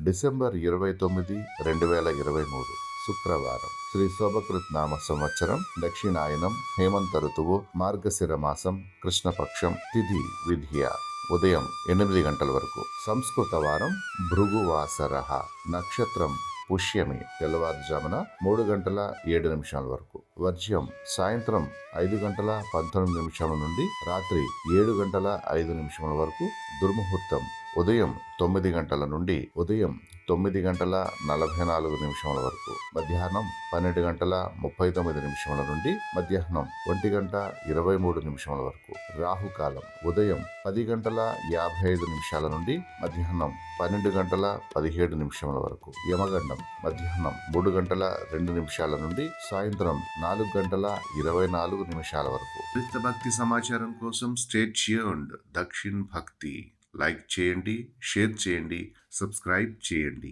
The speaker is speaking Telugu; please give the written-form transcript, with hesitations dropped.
డిసెంబర్ 29, 2023 శుక్రవారం. శ్రీ శోభకృత్ నామ సంవత్సరం, దక్షిణాయనం, హేమంత ఋతువు, మార్గశిర మాసం, కృష్ణపక్షం, తిథి విధియ ఉదయం 8 గంటల వరకు. సంస్కృత వారం భృగువాసర. నక్షత్రం పుష్యమి, తెల్లవారుజామున 3:07 వరకు. వర్జ్యం సాయంత్రం 5:19 నుండి రాత్రి 7:05 వరకు. దుర్ముహూర్తం ఉదయం 9 గంటల నుండి ఉదయం 9:44 వరకు. మధ్యాహ్నం 12:39 నుండి మధ్యాహ్నం 1:23 వరకు. రాహుకాలం ఉదయం 10:55 నుండి మధ్యాహ్నం 12:17 వరకు. యమగండం మధ్యాహ్నం 3:02 నుండి సాయంత్రం 4:24 వరకు. మరింత భక్తి సమాచారం కోసం స్టేట్ ట్యూన్డ్. దక్షిణ్ భక్తి లైక్ చేయండి, షేర్ చేయండి, సబ్స్క్రైబ్ చేయండి.